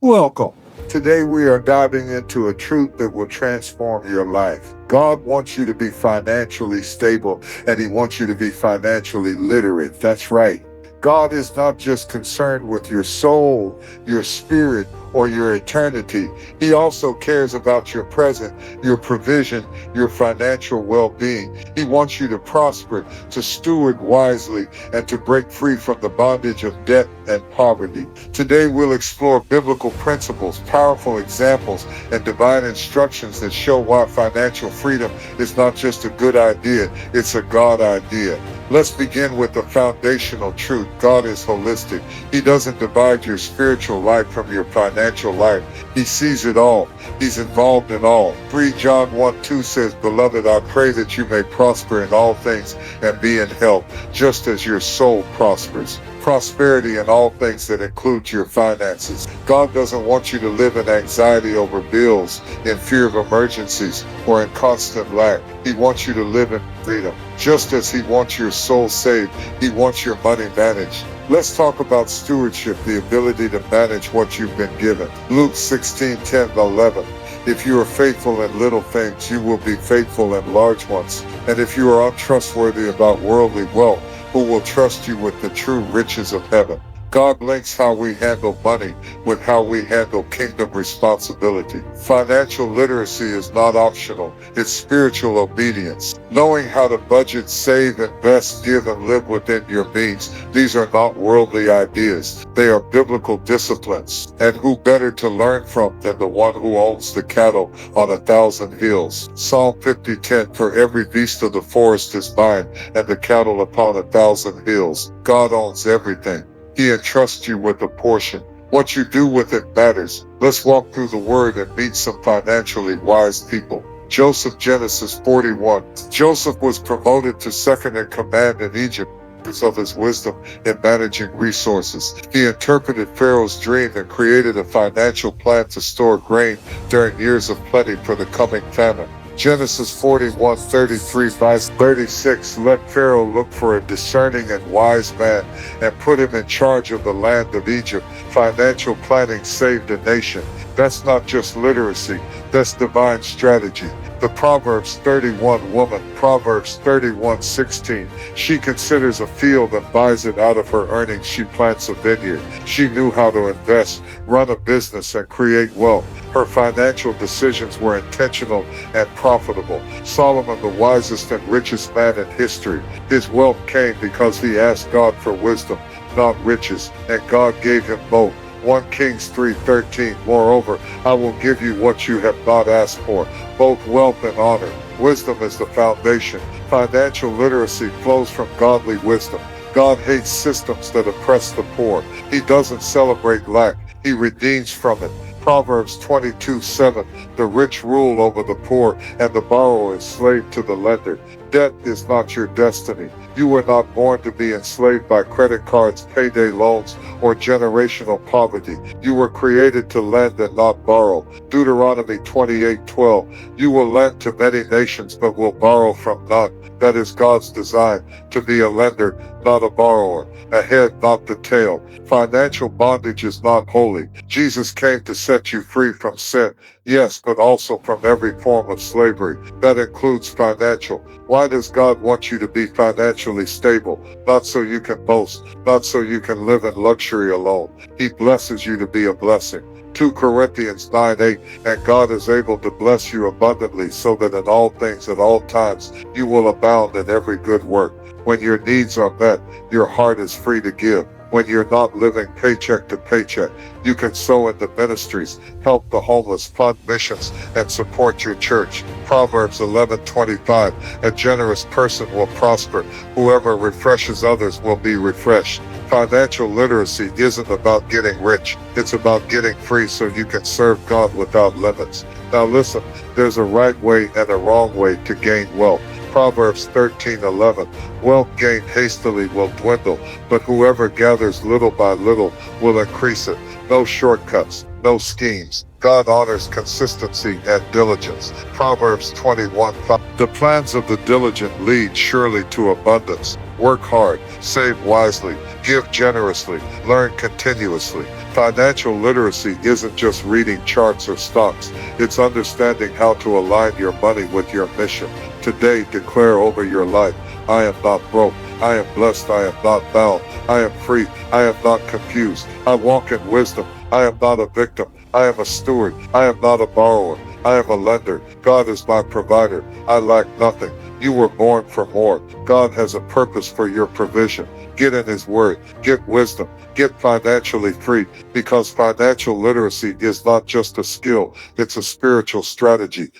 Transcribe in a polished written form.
Welcome. Today we are diving into a truth that will transform your life. God wants you to be financially stable and He wants you to be financially literate. That's right. God is not just concerned with your soul, your spirit, or your eternity. He also cares about your present, your provision, your financial well-being. He wants you to prosper, to steward wisely, and to break free from the bondage of debt and poverty. Today we'll explore biblical principles, powerful examples, and divine instructions that show why financial freedom is not just a good idea, it's a God idea. Let's begin with the foundational truth. God is holistic. He doesn't divide your spiritual life from your financial life. He sees it all. He's involved in all. 3 John 1:2 says, "Beloved, I pray that you may prosper in all things and be in health, just as your soul prospers." Prosperity in all things that includes your finances. God doesn't want you to live in anxiety over bills, in fear of emergencies, or in constant lack. He wants you to live in freedom. Just as He wants your soul saved, He wants your money managed. Let's talk about stewardship, the ability to manage what you've been given. Luke 16:10-11. If you are faithful in little things, you will be faithful in large ones. And if you are untrustworthy about worldly wealth, who will trust you with the true riches of heaven? God links how we handle money with how we handle kingdom responsibility. Financial literacy is not optional, it's spiritual obedience. Knowing how to budget, save, invest, give, and live within your means, these are not worldly ideas. They are biblical disciplines. And who better to learn from than the one who owns the cattle on 1,000 hills? Psalm 50:10, "For every beast of the forest is mine, and the cattle upon 1,000 hills." God owns everything. He entrusts you with a portion. What you do with it matters. Let's walk through the Word and meet some financially wise people. Joseph, Genesis 41. Joseph was promoted to second in command in Egypt because of his wisdom in managing resources. He interpreted Pharaoh's dream and created a financial plan to store grain during years of plenty for the coming famine. Genesis 41:33-36. Let Pharaoh look for a discerning and wise man and put him in charge of the land of Egypt. Financial planning saved a nation. That's not just literacy, that's divine strategy. The Proverbs 31 woman, Proverbs 31:16. She considers a field and buys it. Out of her earnings she plants a vineyard. She knew how to invest, run a business, and create wealth. Her financial decisions were intentional and profitable. Solomon, the wisest and richest man in history. His wealth came because he asked God for wisdom, not riches, and God gave him both. 1 Kings 3:13. Moreover, I will give you what you have not asked for, both wealth and honor. Wisdom is the foundation. Financial literacy flows from godly wisdom. God hates systems that oppress the poor. He doesn't celebrate lack. He redeems from it. Proverbs 22:7. The rich rule over the poor, and the borrower is slave to the lender. Debt is not your destiny. You were not born to be enslaved by credit cards, payday loans, or generational poverty. You were created to lend and not borrow. Deuteronomy 28:12. You will lend to many nations, but will borrow from none. That is God's design, to be a lender, not a borrower, a head, not the tail. Financial bondage is not holy. Jesus came to set you free from sin, yes, but also from every form of slavery. That includes financial. Why does God want you to be financially stable? Not so you can boast, not so you can live in luxury alone. He blesses you to be a blessing. 2 Corinthians 9:8. And God is able to bless you abundantly, so that in all things at all times you will abound in every good work. When your needs are met, your heart is free to give. When you're not living paycheck to paycheck, you can sow into ministries, help the homeless, fund missions, and support your church. Proverbs 11:25. A generous person will prosper. Whoever refreshes others will be refreshed. Financial literacy isn't about getting rich. It's about getting free so you can serve God without limits. Now listen, there's a right way and a wrong way to gain wealth. Proverbs 13:11. Wealth gained hastily will dwindle, but whoever gathers little by little will increase it. No shortcuts, no schemes. God honors consistency and diligence. Proverbs 21:5. The plans of the diligent lead surely to abundance. Work hard, save wisely, give generously, learn continuously. Financial literacy isn't just reading charts or stocks, it's understanding how to align your money with your mission. Today, declare over your life, I am not broke, I am blessed, I am not bound, I am free, I am not confused, I walk in wisdom, I am not a victim, I am a steward, I am not a borrower, I am a lender, God is my provider, I lack nothing. You were born for more. God has a purpose for your provision. Get in His Word. Get wisdom. Get financially free, because financial literacy is not just a skill, it's a spiritual strategy.